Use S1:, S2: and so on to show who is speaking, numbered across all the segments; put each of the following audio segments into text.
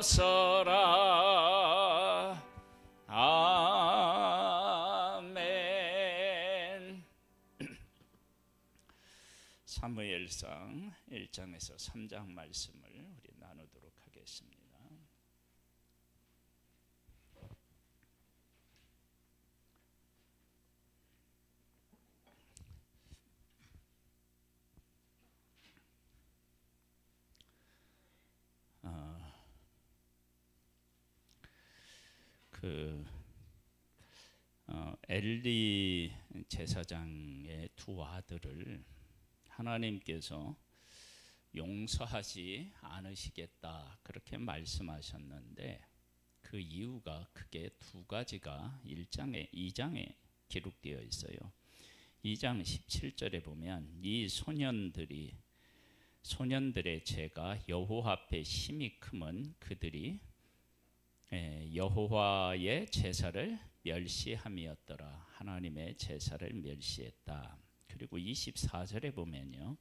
S1: 주옵소서. 아멘. 사무엘상 1장에서 3장 말씀을 우리 나누도록 하겠습니다. 엘리 제사장의 두 아들을 하나님께서 용서하지 않으시겠다 그렇게 말씀하셨는데, 그 이유가 크게 두 가지가 2장에 기록되어 있어요. 2장 17절에 보면 이 소년들의 죄가 여호와 앞에 심히 크면 그들이 여호와의 제사를 멸시함이었더라. 하나님의 제사를 멸시했다. 그리고 24절에 보면요,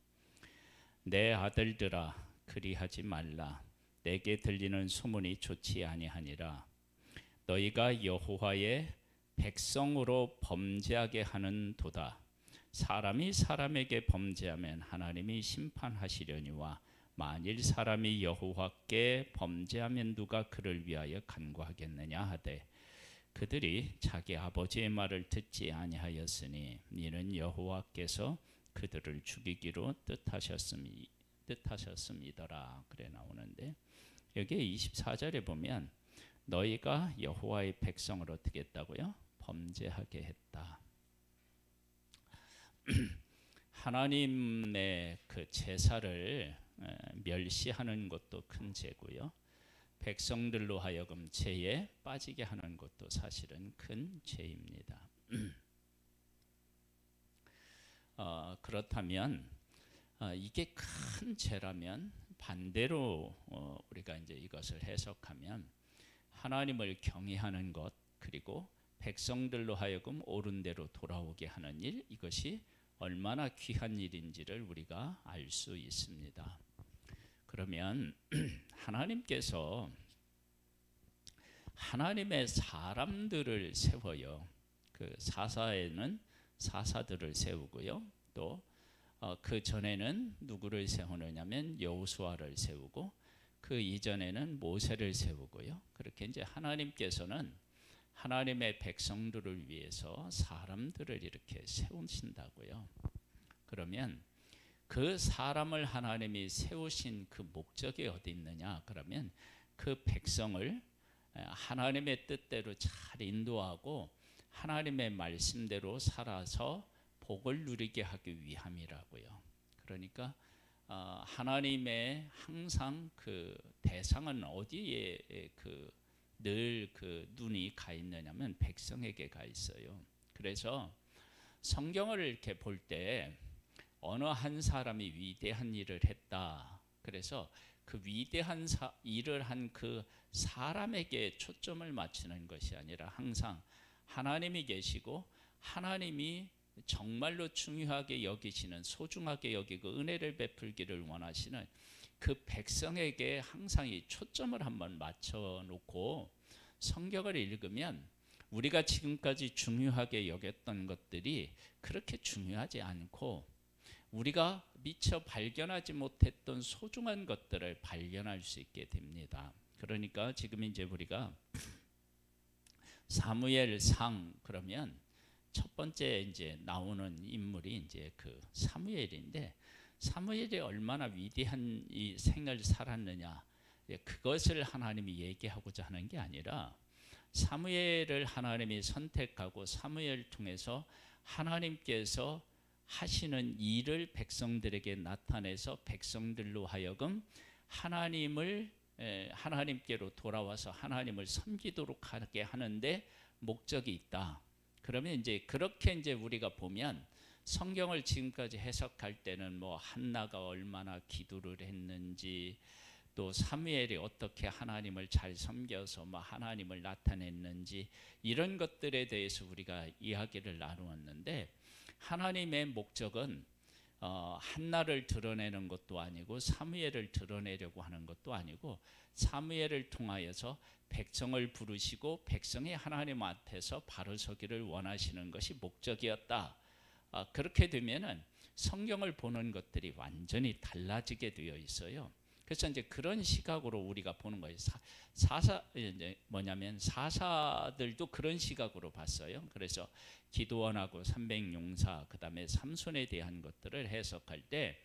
S1: 내 아들들아 그리하지 말라. 내게 들리는 소문이 좋지 아니하니라. 너희가 여호와의 백성으로 범죄하게 하는 도다. 사람이 사람에게 범죄하면 하나님이 심판하시려니와 만일 사람이 여호와께 범죄하면 누가 그를 위하여 간구하겠느냐 하되, 그들이 자기 아버지의 말을 듣지 아니하였으니 이는 여호와께서 그들을 죽이기로 뜻하셨음이더라. 그래 나오는데, 여기에 24절에 보면 너희가 여호와의 백성을 어떻게 했다고요? 범죄하게 했다. 하나님의 그 제사를 멸시하는 것도 큰 죄고요, 백성들로 하여금 죄에 빠지게 하는 것도 사실은 큰 죄입니다. 그렇다면 이게 큰 죄라면 반대로 우리가 이제 이것을 해석하면 하나님을 경외하는 것, 그리고 백성들로 하여금 옳은 대로 돌아오게 하는 일, 이것이 얼마나 귀한 일인지를 우리가 알 수 있습니다. 그러면 하나님께서 하나님의 사람들을 세워요. 그 사사에는 사사들을 세우고요, 또 그 전에는 누구를 세우느냐면 여호수아를 세우고, 그 이전에는 모세를 세우고요. 그렇게 이제 하나님께서는 하나님의 백성들을 위해서 사람들을 이렇게 세우신다고요. 그러면 그 사람을 하나님이 세우신 그 목적이 어디 있느냐? 그러면 그 백성을 하나님의 뜻대로 잘 인도하고 하나님의 말씀대로 살아서 복을 누리게 하기 위함이라고요. 그러니까 하나님의 항상 그 대상은 어디에 늘 그 눈이 가 있느냐면 백성에게 가 있어요. 그래서 성경을 이렇게 볼 때 어느 한 사람이 위대한 일을 했다, 그래서 그 위대한 일을 한 그 사람에게 초점을 맞추는 것이 아니라 항상 하나님이 계시고 하나님이 정말로 중요하게 여기시는, 소중하게 여기고 은혜를 베풀기를 원하시는 그 백성에게 항상 이 초점을 한번 맞춰 놓고 성경을 읽으면 우리가 지금까지 중요하게 여겼던 것들이 그렇게 중요하지 않고 우리가 미처 발견하지 못했던 소중한 것들을 발견할 수 있게 됩니다. 그러니까 지금 이제 우리가 사무엘상, 그러면 첫 번째 이제 나오는 인물이 이제 그 사무엘인데, 사무엘이 얼마나 위대한 이 생을 살았느냐, 그것을 하나님이 얘기하고자 하는 게 아니라 사무엘을 하나님이 선택하고 사무엘 통해서 하나님께서 하시는 일을 백성들에게 나타내서 백성들로 하여금 하나님께로 돌아와서 하나님을 섬기도록 하게 하는데 목적이 있다. 그러면 이제 그렇게 이제 우리가 보면 성경을 지금까지 해석할 때는 뭐 한나가 얼마나 기도를 했는지, 또 사무엘이 어떻게 하나님을 잘 섬겨서 뭐 하나님을 나타냈는지, 이런 것들에 대해서 우리가 이야기를 나누었는데, 하나님의 목적은 한나를 드러내는 것도 아니고 사무엘을 드러내려고 하는 것도 아니고 사무엘을 통하여서 백성을 부르시고 백성이 하나님 앞에서 바로 서기를 원하시는 것이 목적이었다. 그렇게 되면은 성경을 보는 것들이 완전히 달라지게 되어 있어요. 그래서 이제 그런 시각으로 우리가 보는 거예요. 사사들도 그런 시각으로 봤어요. 그래서 기드원하고 300용사, 그다음에 삼손에 대한 것들을 해석할 때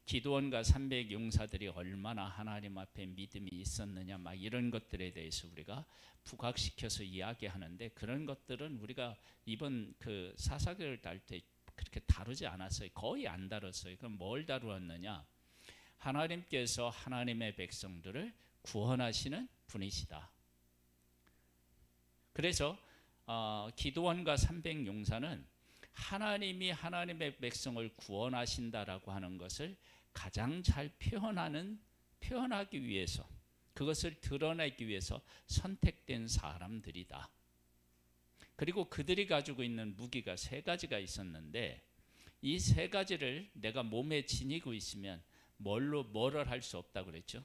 S1: 기드원과 300용사들이 얼마나 하나님 앞에 믿음이 있었느냐, 막 이런 것들에 대해서 우리가 부각시켜서 이야기하는데, 그런 것들은 우리가 이번 그 사사기를 다룰 때 그렇게 다루지 않았어요. 거의 안 다뤘어요. 그럼 뭘 다루었느냐? 하나님께서 하나님의 백성들을 구원하시는 분이시다. 그래서 기드원과 300용사는 하나님이 하나님의 백성을 구원하신다라고 하는 것을 가장 잘 표현하기 위해서, 그것을 드러내기 위해서 선택된 사람들이다. 그리고 그들이 가지고 있는 무기가 3가지가 있었는데, 이 3가지를 내가 몸에 지니고 있으면 뭐를 할 수 없다고 그랬죠?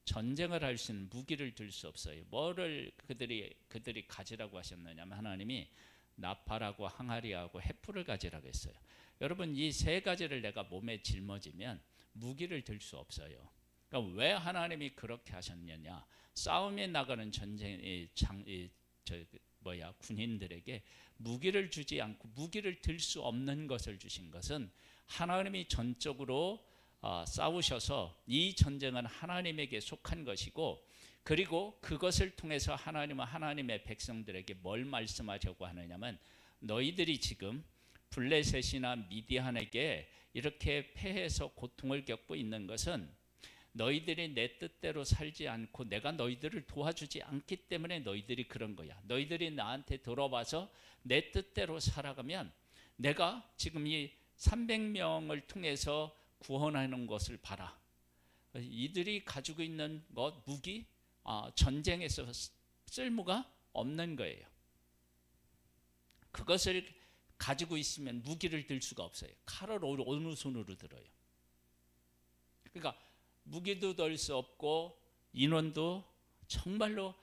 S1: 전쟁을 할 수 있는 무기를 들 수 없어요. 뭐를 그들이 가지라고 하셨느냐면, 하나님이 나팔하고 항아리하고 횃불을 가지라고 했어요. 여러분, 이 3가지를 내가 몸에 짊어지면 무기를 들 수 없어요. 그러니까 왜 하나님이 그렇게 하셨느냐? 싸움에 나가는 군인들에게 무기를 주지 않고 무기를 들 수 없는 것을 주신 것은, 하나님이 전적으로 싸우셔서 이 전쟁은 하나님에게 속한 것이고, 그리고 그것을 통해서 하나님은 하나님의 백성들에게 뭘 말씀하려고 하느냐면, 너희들이 지금 블레셋이나 미디안에게 이렇게 패해서 고통을 겪고 있는 것은 너희들이 내 뜻대로 살지 않고 내가 너희들을 도와주지 않기 때문에 너희들이 그런 거야. 너희들이 나한테 돌아와서 내 뜻대로 살아가면 내가 지금 이 300명을 통해서 구원하는 것을 봐라. 이들이 가지고 있는 무기, 전쟁에서 쓸모가 없는 거예요. 그것을 가지고 있으면 무기를 들 수가 없어요. 칼을 어느 손으로 들어요. 그러니까 무기도 들 수 없고 인원도 정말로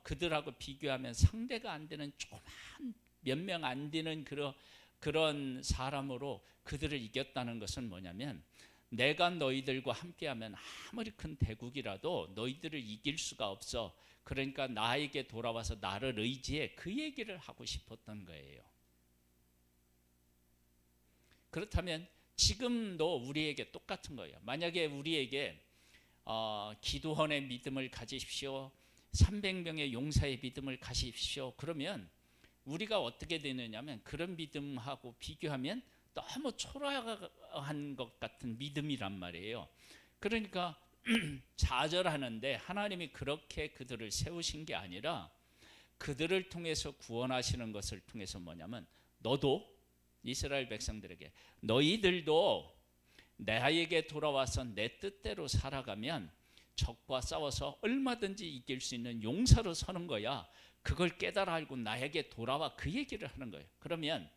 S1: 그들하고 비교하면 상대가 안 되는 조그만 몇 명 안 되는 그런 사람으로 그들을 이겼다는 것은 뭐냐면, 내가 너희들과 함께하면 아무리 큰 대국이라도 너희들을 이길 수가 없어. 그러니까 나에게 돌아와서 나를 의지해. 그 얘기를 하고 싶었던 거예요. 그렇다면 지금도 우리에게 똑같은 거예요. 만약에 우리에게 기드원의 믿음을 가지십시오, 300명의 용사의 믿음을 가지십시오, 그러면 우리가 어떻게 되느냐면, 그런 믿음하고 비교하면 너무 초라한 것 같은 믿음이란 말이에요. 그러니까 좌절하는데, 하나님이 그렇게 그들을 세우신 게 아니라 그들을 통해서 구원하시는 것을 통해서 뭐냐면, 너도 이스라엘 백성들에게 너희들도 나에게 돌아와서 내 뜻대로 살아가면 적과 싸워서 얼마든지 이길 수 있는 용사로 서는 거야. 그걸 깨달아 알고 나에게 돌아와. 그 얘기를 하는 거예요. 그러면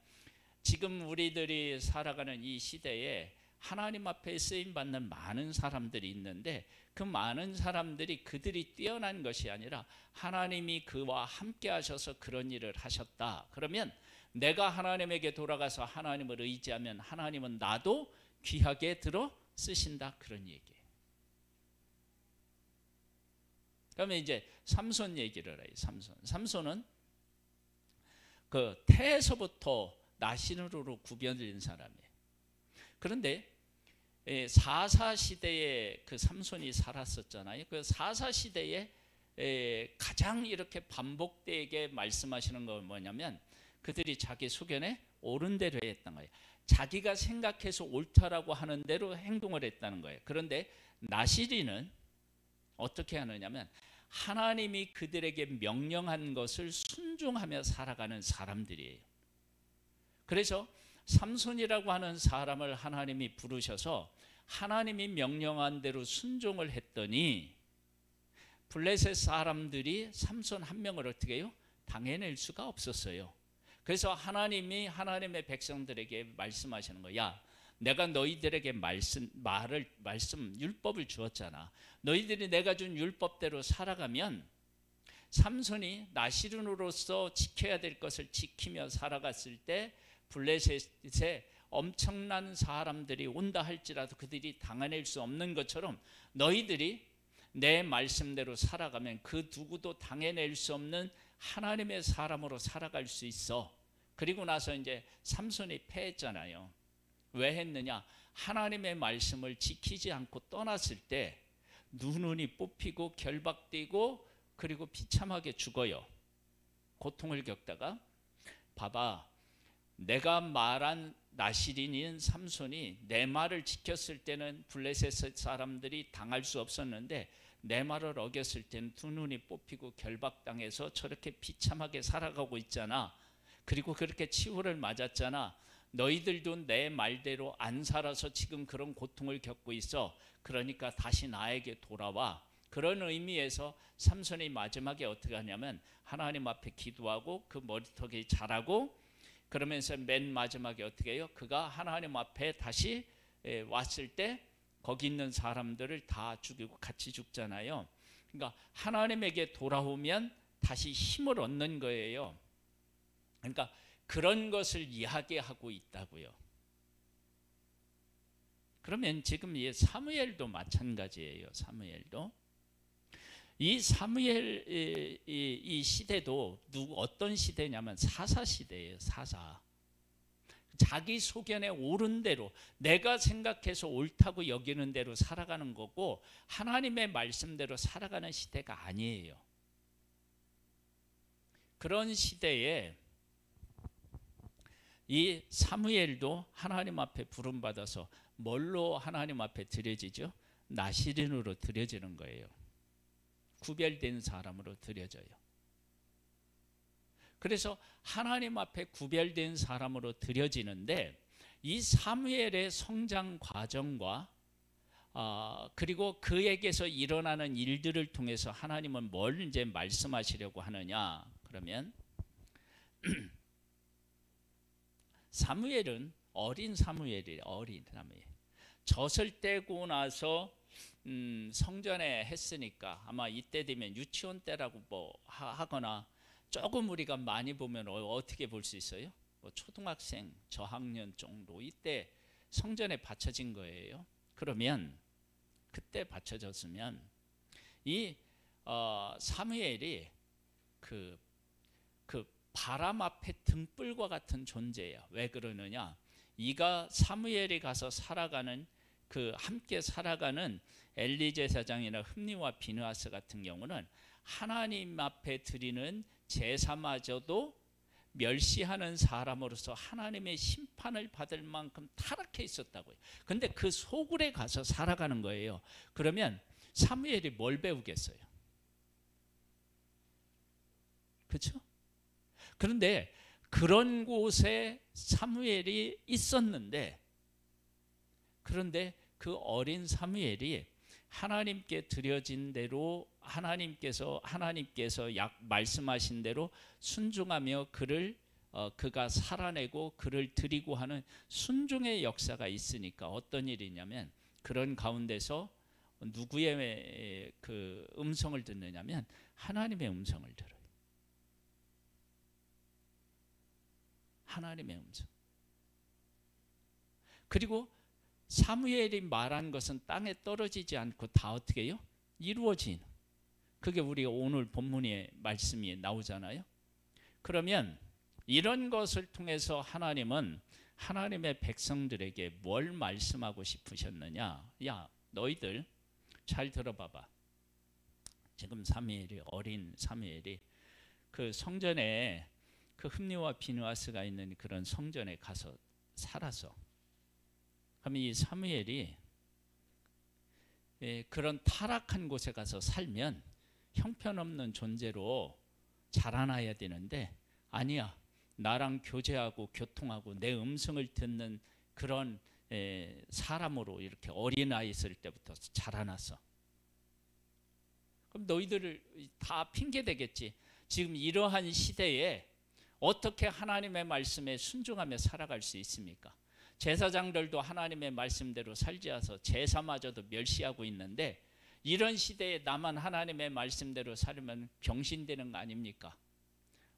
S1: 지금 우리들이 살아가는 이 시대에 하나님 앞에 쓰임받는 많은 사람들이 있는데, 그 많은 사람들이 그들이 뛰어난 것이 아니라 하나님이 그와 함께 하셔서 그런 일을 하셨다. 그러면 내가 하나님에게 돌아가서 하나님을 의지하면 하나님은 나도 귀하게 들어 쓰신다. 그런 얘기예요. 그러면 이제 삼손 얘기를 해요. 삼손은 그 태에서부터 나신으로 구별된 사람이에요. 그런데 사사 시대에 그 삼손이 살았었잖아요. 그 사사 시대에 가장 이렇게 반복되게 말씀하시는 건 뭐냐면, 그들이 자기 소견에 옳은 대로 했던 거예요. 자기가 생각해서 옳다라고 하는 대로 행동을 했다는 거예요. 그런데 나시리는 어떻게 하느냐면, 하나님이 그들에게 명령한 것을 순종하며 살아가는 사람들이에요. 그래서 삼손이라고 하는 사람을 하나님이 부르셔서 하나님이 명령한 대로 순종을 했더니, 블레셋 사람들이 삼손 한 명을 어떻게 해요? 당해낼 수가 없었어요. 그래서 하나님이 하나님의 백성들에게 말씀하시는 거야. 내가 너희들에게 율법을 주었잖아. 너희들이 내가 준 율법대로 살아가면 삼손이 나시린으로서 지켜야 될 것을 지키며 살아갔을 때 블레셋에 엄청난 사람들이 온다 할지라도 그들이 당해낼 수 없는 것처럼 너희들이 내 말씀대로 살아가면 그 누구도 당해낼 수 없는 하나님의 사람으로 살아갈 수 있어. 그리고 나서 이제 삼손이 패했잖아요. 왜 했느냐? 하나님의 말씀을 지키지 않고 떠났을 때 눈이 뽑히고 결박되고 그리고 비참하게 죽어요. 고통을 겪다가. 봐봐, 내가 말한 나시린인 삼손이 내 말을 지켰을 때는 블레셋 사람들이 당할 수 없었는데 내 말을 어겼을 때는 두 눈이 뽑히고 결박당해서 저렇게 비참하게 살아가고 있잖아. 그리고 그렇게 치우를 맞았잖아. 너희들도 내 말대로 안 살아서 지금 그런 고통을 겪고 있어. 그러니까 다시 나에게 돌아와. 그런 의미에서 삼손이 마지막에 어떻게 하냐면 하나님 앞에 기도하고 그 머리털이 자라고 그러면서 맨 마지막에 어떻게 해요? 그가 하나님 앞에 다시 왔을 때 거기 있는 사람들을 다 죽이고 같이 죽잖아요. 그러니까 하나님에게 돌아오면 다시 힘을 얻는 거예요. 그러니까 그런 것을 이야기하고 있다고요. 그러면 지금 이 사무엘도 마찬가지예요. 사무엘도. 이 사무엘 이 시대도 어떤 시대냐면 사사 시대예요. 사사. 자기 소견에 옳은 대로 내가 생각해서 옳다고 여기는 대로 살아가는 거고 하나님의 말씀대로 살아가는 시대가 아니에요. 그런 시대에 이 사무엘도 하나님 앞에 부름받아서 뭘로 하나님 앞에 드려지죠? 나시린으로 드려지는 거예요. 구별된 사람으로 드려져요. 그래서 하나님 앞에 구별된 사람으로 드려지는데 이 사무엘의 성장 과정과 그리고 그에게서 일어나는 일들을 통해서 하나님은 뭘 이제 말씀하시려고 하느냐? 그러면 사무엘은 어린 사무엘이에요. 어린 사무엘. 젖을 떼고 나서 성전에 했으니까 아마 이때 되면 유치원 때라고 뭐 하거나 조금 우리가 많이 보면 어떻게 볼 수 있어요? 뭐 초등학생 저학년 정도 이때 성전에 바쳐진 거예요. 그러면 그때 바쳐졌으면 이 사무엘이 그 바람 앞에 등불과 같은 존재예요. 왜 그러느냐? 이가 사무엘이 가서 살아가는 그 함께 살아가는 엘리 제사장이나 흠니와 비느하스 같은 경우는 하나님 앞에 드리는 제사마저도 멸시하는 사람으로서 하나님의 심판을 받을 만큼 타락해 있었다고요. 근데 그 소굴에 가서 살아가는 거예요. 그러면 사무엘이 뭘 배우겠어요? 그렇죠? 그런데 그런 곳에 사무엘이 있었는데 그런데 그 어린 사무엘이 하나님께 드려진 대로 하나님께서 말씀하신 대로 순종하며 그가 살아내고 그를 드리고 하는 순종의 역사가 있으니까 어떤 일이냐면 그런 가운데서 누구의 그 음성을 듣느냐면 하나님의 음성을 들어요. 하나님의 음성. 그리고 사무엘이 말한 것은 땅에 떨어지지 않고 다 어떻게 해요? 이루어진. 그게 우리가 오늘 본문의 말씀이 나오잖아요. 그러면 이런 것을 통해서 하나님은 하나님의 백성들에게 뭘 말씀하고 싶으셨느냐? 야, 너희들 잘 들어봐봐. 지금 어린 사무엘이 그 성전에 그 흠니와 비느하스가 있는 그런 성전에 가서 살아서 그러면 이 사무엘이 그런 타락한 곳에 가서 살면 형편없는 존재로 자라나야 되는데 아니야. 나랑 교제하고 교통하고 내 음성을 듣는 그런 사람으로 이렇게 어린아이 있을 때부터 자라났어. 그럼 너희들을 다 핑계 대겠지. 지금 이러한 시대에 어떻게 하나님의 말씀에 순종하며 살아갈 수 있습니까? 제사장들도 하나님의 말씀대로 살지 않아서 제사마저도 멸시하고 있는데, 이런 시대에 나만 하나님의 말씀대로 살면 병신되는 거 아닙니까?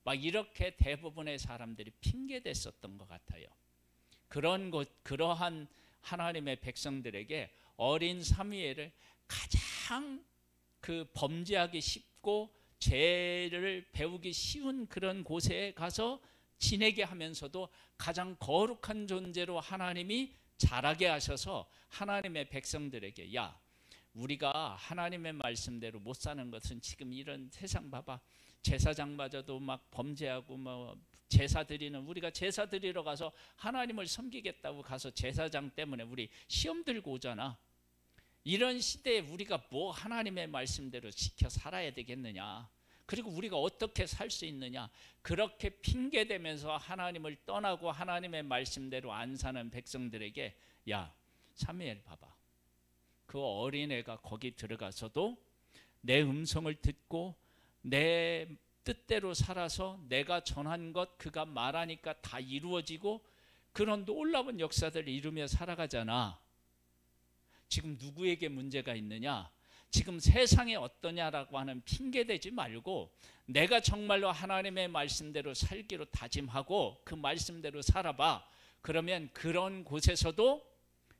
S1: 막 이렇게 대부분의 사람들이 핑계댔었던 것 같아요. 그러한 하나님의 백성들에게 어린 사무엘을 가장 그 범죄하기 쉽고 죄를 배우기 쉬운 그런 곳에 가서 지내게 하면서도 가장 거룩한 존재로 하나님이 자라게 하셔서 하나님의 백성들에게, 야, 우리가 하나님의 말씀대로 못 사는 것은 지금 이런 세상 봐봐, 제사장마저도 막 범죄하고 뭐 제사 드리는, 우리가 제사 드리러 가서 하나님을 섬기겠다고 가서 제사장 때문에 우리 시험 들고 오잖아. 이런 시대에 우리가 뭐 하나님의 말씀대로 지켜 살아야 되겠느냐, 그리고 우리가 어떻게 살 수 있느냐, 그렇게 핑계대면서 하나님을 떠나고 하나님의 말씀대로 안 사는 백성들에게, 야, 사무엘 봐봐, 그 어린애가 거기 들어가서도 내 음성을 듣고 내 뜻대로 살아서 내가 전한 것 그가 말하니까 다 이루어지고 그런 놀라운 역사들을 이루며 살아가잖아. 지금 누구에게 문제가 있느냐, 지금 세상에 어떠냐라고 하는 핑계대지 말고 내가 정말로 하나님의 말씀대로 살기로 다짐하고 그 말씀대로 살아봐. 그러면 그런 곳에서도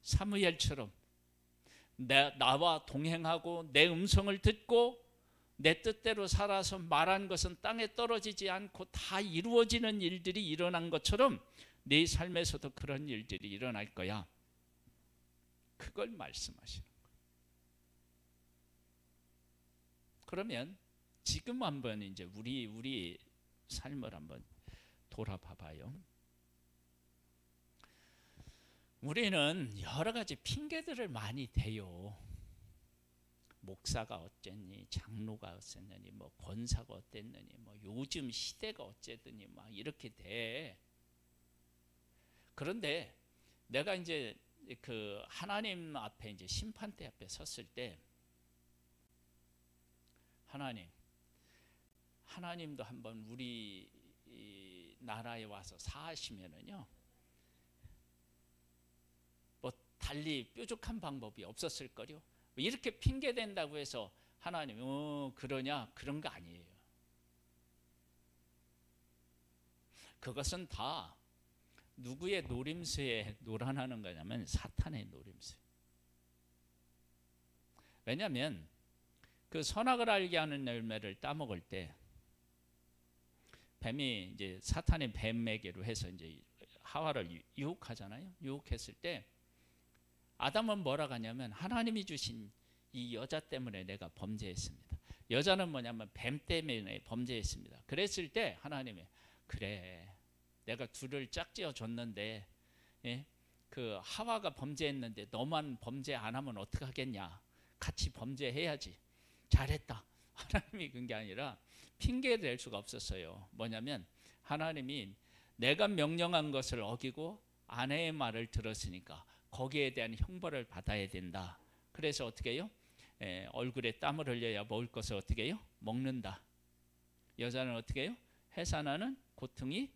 S1: 사무엘처럼 나와 동행하고 내 음성을 듣고 내 뜻대로 살아서 말한 것은 땅에 떨어지지 않고 다 이루어지는 일들이 일어난 것처럼 네 삶에서도 그런 일들이 일어날 거야. 그걸 말씀하시는 거예요. 그러면 지금 한번 이제 우리 삶을 한번 돌아봐봐요. 우리는 여러 가지 핑계들을 많이 대요. 목사가 어쨌니, 장로가 어쨌느니, 뭐 권사가 어땠느니, 뭐 요즘 시대가 어쨌더니 막 이렇게 돼. 그런데 내가 이제 그 하나님 앞에 이제 심판대 앞에 섰을 때, 하나님도 한번 우리 나라에 와서 사시면은요, 뭐 달리 뾰족한 방법이 없었을 거요. 이렇게 핑계 댄다고 해서 하나님 그러냐, 그런 거 아니에요. 그것은 다 누구의 노림수에 노란하는 거냐면 사탄의 노림수. 왜냐하면 그 선악을 알게 하는 열매를 따먹을 때 뱀이 이제 사탄의 뱀에게로 해서 이제 하와를 유혹하잖아요. 유혹했을 때 아담은 뭐라고 하냐면, 하나님이 주신 이 여자 때문에 내가 범죄했습니다. 여자는 뭐냐면 뱀 때문에 범죄했습니다. 그랬을 때 하나님이, 그래, 내가 둘을 짝지어 줬는데, 예? 그 하와가 범죄했는데 너만 범죄 안 하면 어떡하겠냐, 같이 범죄해야지, 잘했다. 하나님이 그런 게 아니라 핑계를 댈 수가 없었어요. 뭐냐면 하나님이 내가 명령한 것을 어기고 아내의 말을 들었으니까 거기에 대한 형벌을 받아야 된다. 그래서 어떻게 해요? 얼굴에 땀을 흘려야 먹을 것을 어떻게 해요? 먹는다. 여자는 어떻게 해요? 해산하는 고통이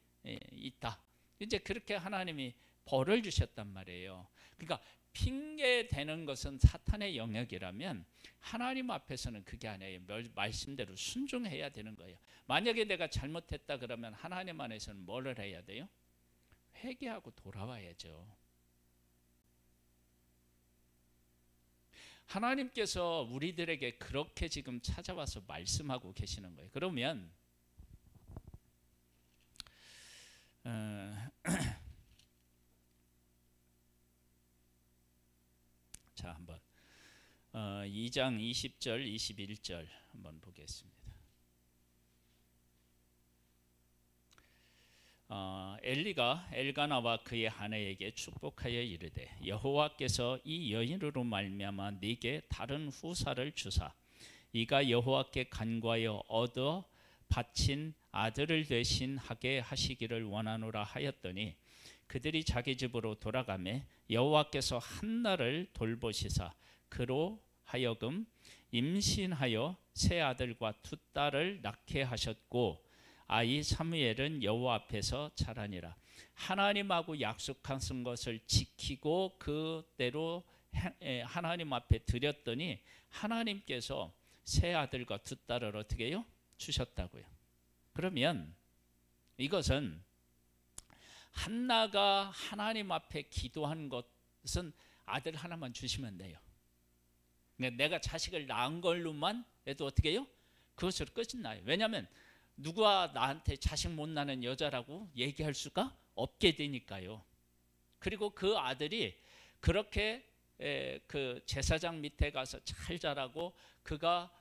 S1: 있다. 이제 그렇게 하나님이 벌을 주셨단 말이에요. 그러니까 핑계 대는 것은 사탄의 영역이라면 하나님 앞에서는 그게 아니에요. 말씀대로 순종해야 되는 거예요. 만약에 내가 잘못했다 그러면 하나님 안에서는 뭐를 해야 돼요? 회개하고 돌아와야죠. 하나님께서 우리들에게 그렇게 지금 찾아와서 말씀하고 계시는 거예요. 그러면 자, 한번 2장 20절 21절 한번 보겠습니다. 엘리가 엘가나와 그의 아내에게 축복하여 이르되, 여호와께서 이 여인으로 말미암아 네게 다른 후사를 주사 이가 여호와께 간구하여 얻어 바친 아들을 대신하게 하시기를 원하노라 하였더니, 그들이 자기 집으로 돌아가매 여호와께서 한나를 돌보시사 그로 하여금 임신하여 세 아들과 두 딸을 낳게 하셨고, 아이 사무엘은 여호와 앞에서 자라니라. 하나님하고 약속하신 것을 지키고 그대로 하나님 앞에 드렸더니 하나님께서 세 아들과 두 딸을 어떻게 해요? 주셨다고요. 그러면 이것은 한나가 하나님 앞에 기도한 것은 아들 하나만 주시면 돼요. 내가 자식을 낳은 걸로만 해도 어떻게 해요? 그것으로 끝이 나요. 왜냐하면 누가 나한테 자식 못 낳는 여자라고 얘기할 수가 없게 되니까요. 그리고 그 아들이 그렇게 그 제사장 밑에 가서 잘 자라고 그가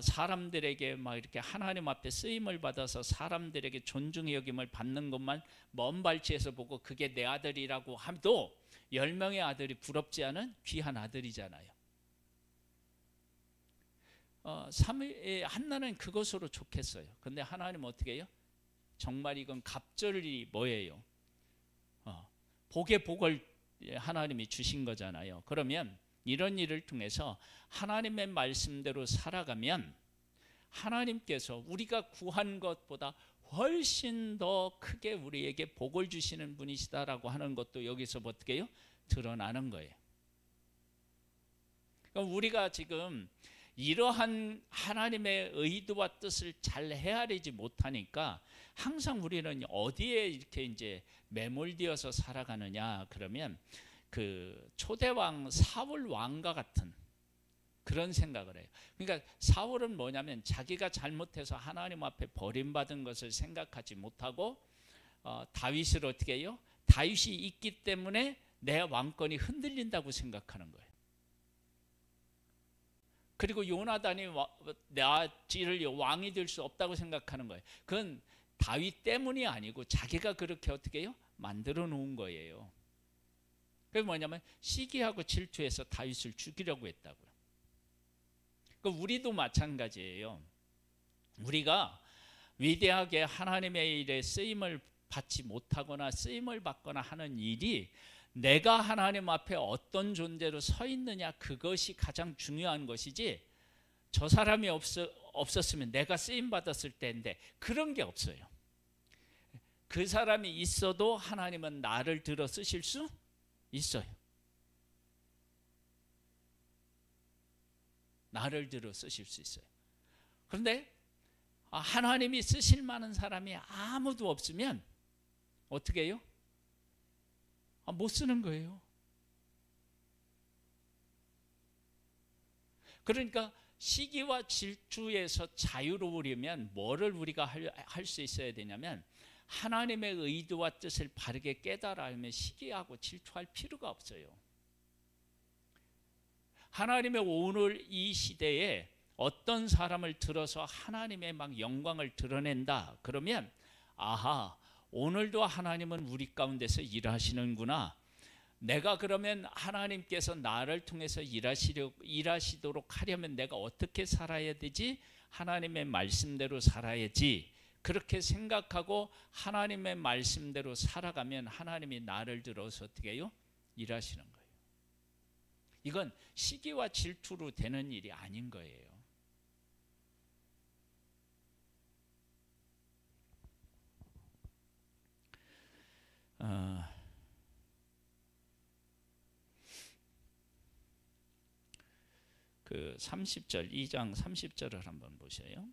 S1: 사람들에게 막 이렇게 하나님 앞에 쓰임을 받아서 사람들에게 존중의 여김을 받는 것만 먼 발치에서 보고 그게 내 아들이라고 함도 10명의 아들이 부럽지 않은 귀한 아들이잖아요. 한나는 그것으로 좋겠어요. 근데 하나님 어떻게 해요? 정말 이건 갑절이 뭐예요? 복의 복을 하나님이 주신 거잖아요. 그러면 이런 일을 통해서 하나님의 말씀대로 살아가면 하나님께서 우리가 구한 것보다 훨씬 더 크게 우리에게 복을 주시는 분이시다라고 하는 것도 여기서 어떻게 해요? 드러나는 거예요. 그럼 우리가 지금 이러한 하나님의 의도와 뜻을 잘 헤아리지 못하니까 항상 우리는 어디에 이렇게 이제 매몰되어서 살아가느냐 그러면 그 초대왕 사울 왕과 같은 그런 생각을 해요. 그러니까 사울은 뭐냐면 자기가 잘못해서 하나님 앞에 버림받은 것을 생각하지 못하고 다윗을 어떻게 해요? 다윗이 있기 때문에 내 왕권이 흔들린다고 생각하는 거예요. 그리고 요나단이 나를 왕이 될 수 없다고 생각하는 거예요. 그건 다윗 때문이 아니고 자기가 그렇게 어떻게 해요? 만들어 놓은 거예요. 그게 뭐냐면 시기하고 질투해서 다윗을 죽이려고 했다고요. 그러니까 우리도 마찬가지예요. 우리가 위대하게 하나님의 일에 쓰임을 받지 못하거나 쓰임을 받거나 하는 일이 내가 하나님 앞에 어떤 존재로 서 있느냐 그것이 가장 중요한 것이지 저 사람이 없었으면 내가 쓰임 받았을 때인데 그런 게 없어요. 그 사람이 있어도 하나님은 나를 들어 쓰실 수 있어요. 나를 들어 쓰실 수 있어요. 그런데 하나님이 쓰실 만한 사람이 아무도 없으면 어떻게 해요? 못 쓰는 거예요. 그러니까 시기와 질투에서 자유로우려면 뭐를 우리가 할 수 있어야 되냐면 하나님의 의도와 뜻을 바르게 깨달아 알면 시기하고 질투할 필요가 없어요. 하나님의 오늘 이 시대에 어떤 사람을 들어서 하나님의 막 영광을 드러낸다 그러면 아하 오늘도 하나님은 우리 가운데서 일하시는구나. 내가 그러면 하나님께서 나를 통해서 일하시도록 하려면 내가 어떻게 살아야 되지? 하나님의 말씀대로 살아야지. 그렇게 생각하고 하나님의 말씀대로 살아가면 하나님이 나를 들어서 어떻게 해요? 일하시는 거예요. 이건 시기와 질투로 되는 일이 아닌 거예요. 그 30절 2장 30절을 한번 보세요.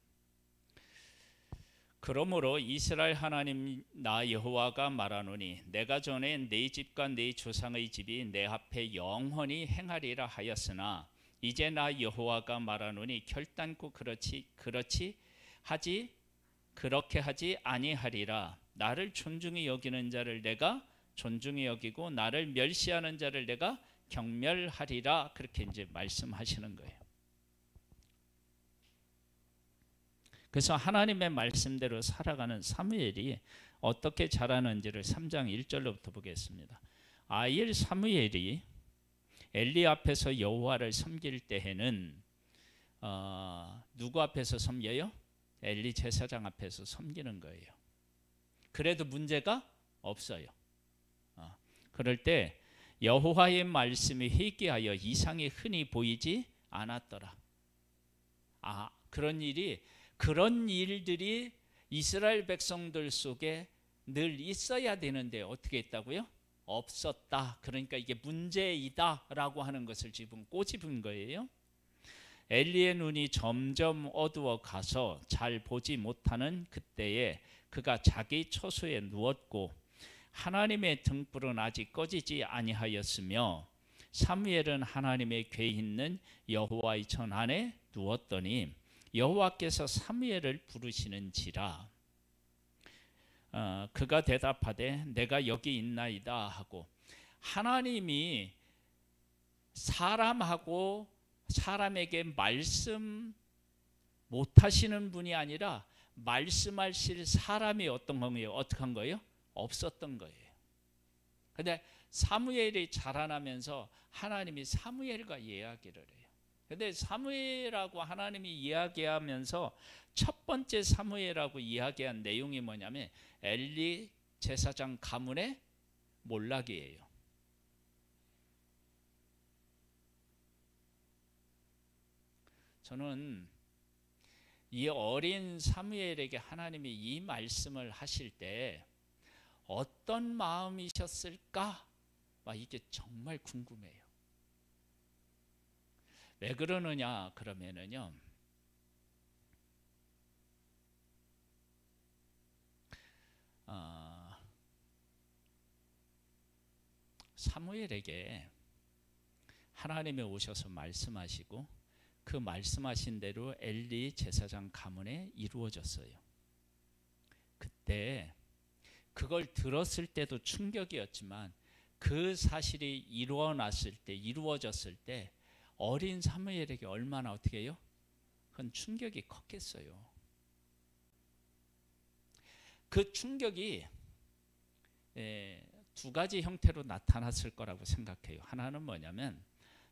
S1: 그러므로 이스라엘 하나님 나 여호와가 말하노니 내가 전에 네 집과 네 조상의 집이 내 앞에 영원히 행하리라 하였으나 이제 나 여호와가 말하노니 결단코 그렇게 하지 아니하리라. 나를 존중히 여기는 자를 내가 존중히 여기고 나를 멸시하는 자를 내가 경멸하리라. 그렇게 이제 말씀하시는 거예요. 그래서 하나님의 말씀대로 살아가는 사무엘이 어떻게 자라는지를 3장 1절로부터 보겠습니다. 아일 사무엘이 엘리 앞에서 여호와를 섬길 때에는 누구 앞에서 섬겨요? 엘리 제사장 앞에서 섬기는 거예요. 그래도 문제가 없어요. 그럴 때 여호와의 말씀이 희귀하여 이상이 흔히 보이지 않았더라. 그런 일들이 이스라엘 백성들 속에 늘 있어야 되는데 어떻게 했다고요? 없었다. 그러니까 이게 문제이다라고 하는 것을 지금 꼬집은 거예요. 엘리의 눈이 점점 어두워 가서 잘 보지 못하는 그때에 그가 자기 처소에 누웠고 하나님의 등불은 아직 꺼지지 아니하였으며 사무엘은 하나님의 궤 있는 여호와의 전 안에 누웠더니 여호와께서 사무엘을 부르시는지라. 그가 대답하되 내가 여기 있나이다 하고, 하나님이 사람에게 말씀 못하시는 분이 아니라 말씀하실 사람이 어떤 거예요? 어떻게 한 거예요? 없었던 거예요. 근데 사무엘이 자라나면서 하나님이 사무엘과 이야기를 해요. 근데 사무엘하고 하나님이 이야기하면서 첫 번째 사무엘하고 이야기한 내용이 뭐냐면 엘리 제사장 가문의 몰락이에요. 저는 이 어린 사무엘에게 하나님이 이 말씀을 하실 때 어떤 마음이셨을까? 이게 정말 궁금해요. 왜 그러느냐 그러면은요, 사무엘에게 하나님이 오셔서 말씀하시고 그 말씀하신 대로 엘리 제사장 가문에 이루어졌어요. 그때 그걸 들었을 때도 충격이었지만 그 사실이 이루어졌을 때 어린 사무엘에게 얼마나 어떻게 해요? 그건 충격이 컸겠어요. 그 충격이 두 가지 형태로 나타났을 거라고 생각해요. 하나는 뭐냐면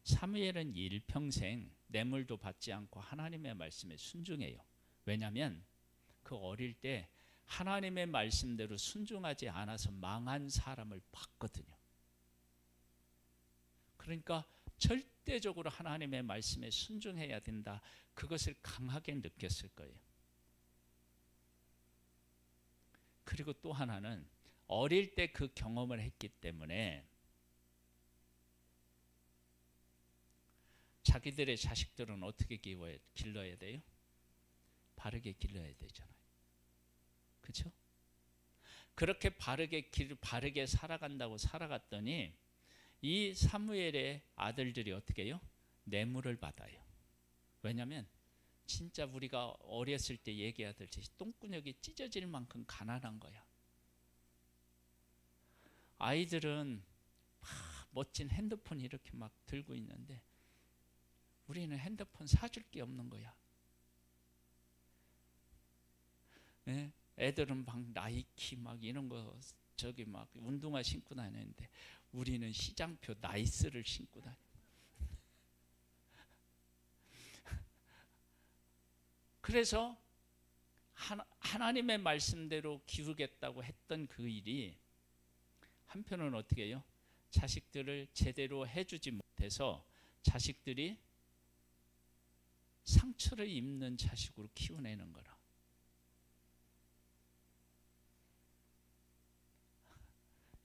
S1: 사무엘은 일평생 뇌물도 받지 않고 하나님의 말씀에 순종해요. 왜냐하면 그 어릴 때 하나님의 말씀대로 순종하지 않아서 망한 사람을 봤거든요. 그러니까 절대적으로 하나님의 말씀에 순종해야 된다. 그것을 강하게 느꼈을 거예요. 그리고 또 하나는 어릴 때 그 경험을 했기 때문에 자기들의 자식들은 어떻게 길러야 돼요? 바르게 길러야 되잖아요. 그렇죠? 그렇게 바르게 살아간다고 살아갔더니 이 사무엘의 아들들이 어떻게 해요? 뇌물을 받아요. 왜냐하면 진짜 우리가 어렸을 때 얘기하듯이 똥구녕이 찢어질 만큼 가난한 거야. 아이들은 막 멋진 핸드폰 이렇게 막 들고 있는데 우리는 핸드폰 사줄 게 없는 거야. 네? 애들은 막 나이키 막 이런 거 저기 막 운동화 신고 다니는데 우리는 시장표 나이스를 신고 다녀. 그래서 하나님의 말씀대로 기르겠다고 했던 그 일이 한편은 어떻게 해요? 자식들을 제대로 해주지 못해서 자식들이 상처를 입는 자식으로 키워내는 거라.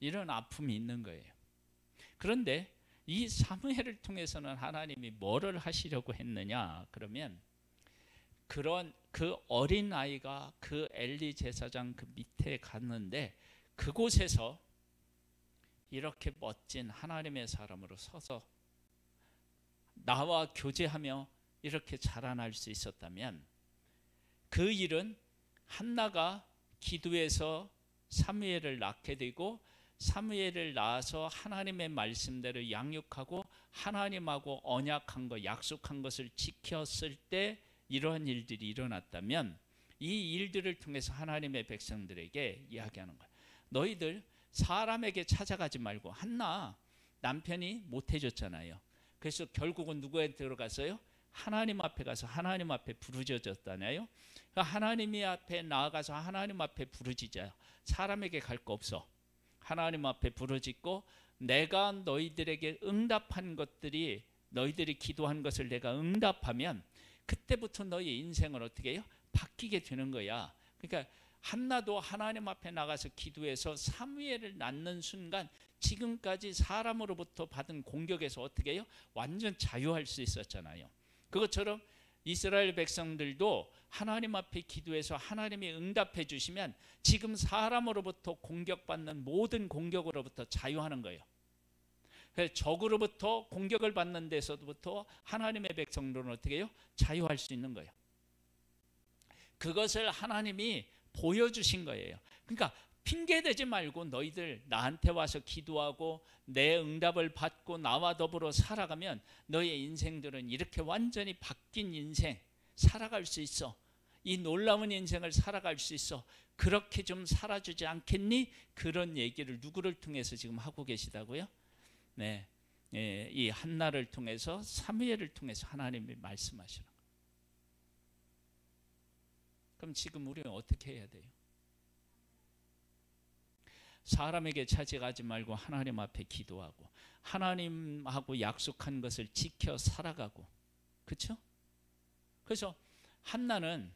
S1: 이런 아픔이 있는 거예요. 그런데 이 사무엘을 통해서는 하나님이 뭐를 하시려고 했느냐 그러면 그런 그 어린 아이가 그 엘리 제사장 그 밑에 갔는데 그곳에서 이렇게 멋진 하나님의 사람으로 서서 나와 교제하며 이렇게 자라날 수 있었다면 그 일은 한나가 기도해서 사무엘을 낳게 되고 사무엘을 낳아서 하나님의 말씀대로 양육하고 하나님하고 언약한 것, 약속한 것을 지켰을 때 이러한 일들이 일어났다면 이 일들을 통해서 하나님의 백성들에게 이야기하는 거예요. 너희들 사람에게 찾아가지 말고, 한나 남편이 못해줬잖아요. 그래서 결국은 누구한테 들어갔어요? 하나님 앞에 가서 하나님 앞에 부르짖었잖아요. 하나님 앞에 나아가서 하나님 앞에 부르짖어요. 사람에게 갈 거 없어. 하나님 앞에 부르짖고 내가 너희들에게 응답한 것들이, 너희들이 기도한 것을 내가 응답하면 그때부터 너희 인생을 어떻게 해요? 바뀌게 되는 거야. 그러니까 한나도 하나님 앞에 나가서 기도해서 사무엘을 낳는 순간 지금까지 사람으로부터 받은 공격에서 어떻게 해요? 완전 자유할 수 있었잖아요. 그것처럼 이스라엘 백성들도 하나님 앞에 기도해서 하나님이 응답해 주시면 지금 사람으로부터 공격받는 모든 공격으로부터 자유하는 거예요. 그래서 적으로부터 공격을 받는 데서부터 하나님의 백성들은 어떻게 해요? 자유할 수 있는 거예요. 그것을 하나님이 보여주신 거예요. 그러니까 핑계대지 말고 너희들 나한테 와서 기도하고 내 응답을 받고 나와 더불어 살아가면 너의 인생들은 이렇게 완전히 바뀐 인생 살아갈 수 있어. 이 놀라운 인생을 살아갈 수 있어. 그렇게 좀 살아주지 않겠니? 그런 얘기를 누구를 통해서 지금 하고 계시다고요? 네, 이 한나를 통해서 사무엘을 통해서 하나님이 말씀하시는 거예요. 그럼 지금 우리는 어떻게 해야 돼요? 사람에게 찾아가지 말고 하나님 앞에 기도하고 하나님하고 약속한 것을 지켜 살아가고, 그렇죠? 그래서 한나는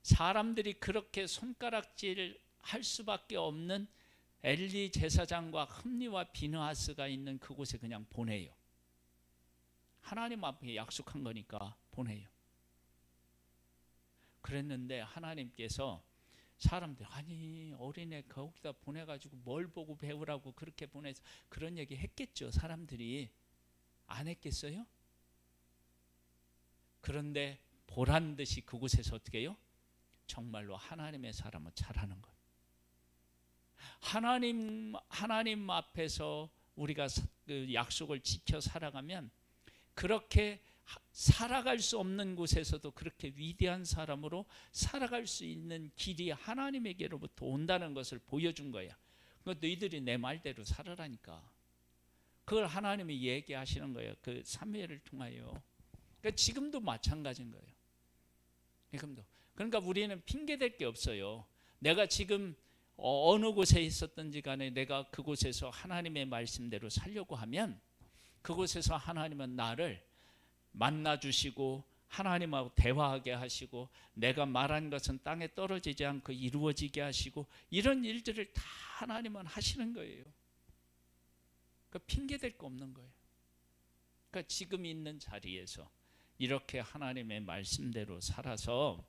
S1: 사람들이 그렇게 손가락질 할 수밖에 없는 엘리 제사장과 흠니와 비느하스가 있는 그곳에 그냥 보내요. 하나님 앞에 약속한 거니까 보내요. 그랬는데 하나님께서 사람들 아니 어린애 거기다 보내가지고 뭘 보고 배우라고 그렇게 보내서 그런 얘기 했겠죠. 사람들이 안 했겠어요? 그런데 보란 듯이 그곳에서 어떻게 해요? 정말로 하나님의 사람은 잘하는 거예요. 하나님 앞에서 우리가 그 약속을 지켜 살아가면 그렇게 살아갈 수 없는 곳에서도 그렇게 위대한 사람으로 살아갈 수 있는 길이 하나님에게로부터 온다는 것을 보여준 거야. 그거 너희들이 내 말대로 살아라니까. 그걸 하나님이 얘기하시는 거예요. 그 사무엘을 통하여. 그러니까 지금도 마찬가지인 거예요. 지금도. 그러니까 우리는 핑계댈 게 없어요. 내가 지금 어느 곳에 있었든지 간에 내가 그곳에서 하나님의 말씀대로 살려고 하면 그곳에서 하나님은 나를 만나주시고 하나님하고 대화하게 하시고 내가 말한 것은 땅에 떨어지지 않고 이루어지게 하시고 이런 일들을 다 하나님은 하시는 거예요. 그러니까 핑계댈 거 없는 거예요. 그러니까 지금 있는 자리에서 이렇게 하나님의 말씀대로 살아서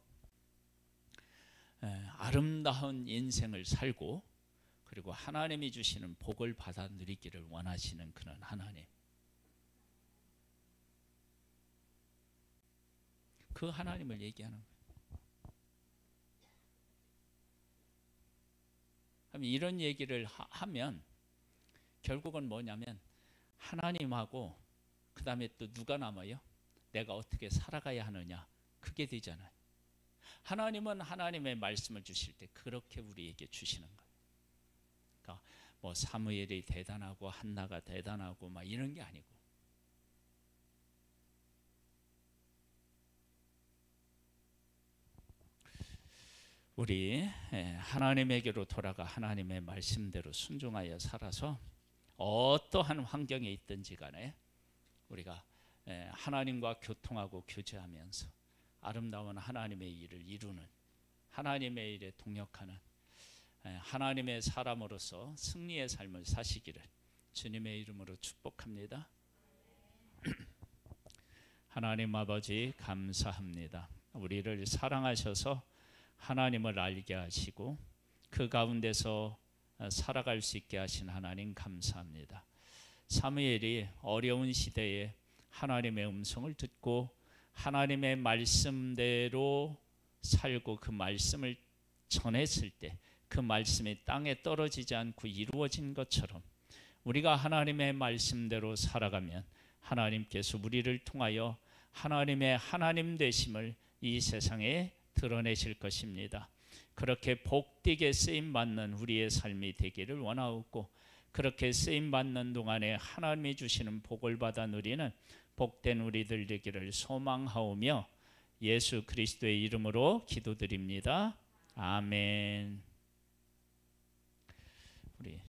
S1: 아름다운 인생을 살고 그리고 하나님이 주시는 복을 받아 누리기를 원하시는 그런 하나님, 그 하나님을 얘기하는 거예요. 그럼 이런 얘기를 하면 결국은 뭐냐면 하나님하고 그 다음에 또 누가 남아요? 내가 어떻게 살아가야 하느냐, 그게 되잖아요. 하나님은 하나님의 말씀을 주실 때 그렇게 우리에게 주시는 거예요. 그러니까 뭐 사무엘이 대단하고 한나가 대단하고 막 이런 게 아니고 우리 하나님에게로 돌아가 하나님의 말씀대로 순종하여 살아서 어떠한 환경에 있든지 간에 우리가 하나님과 교통하고 교제하면서 아름다운 하나님의 일을 이루는, 하나님의 일에 동역하는 하나님의 사람으로서 승리의 삶을 사시기를 주님의 이름으로 축복합니다. 하나님 아버지 감사합니다. 우리를 사랑하셔서 하나님을 알게 하시고 그 가운데서 살아갈 수 있게 하신 하나님 감사합니다. 사무엘이 어려운 시대에 하나님의 음성을 듣고 하나님의 말씀대로 살고 그 말씀을 전했을 때 그 말씀이 땅에 떨어지지 않고 이루어진 것처럼 우리가 하나님의 말씀대로 살아가면 하나님께서 우리를 통하여 하나님의 하나님 되심을 이 세상에 드러내실 것입니다. 그렇게 복되게 쓰임받는 우리의 삶이 되기를 원하옵고 그렇게 쓰임받는 동안에 하나님이 주시는 복을 받아 누리는 복된 우리들 되기를 소망하오며 예수 그리스도의 이름으로 기도드립니다. 아멘. 우리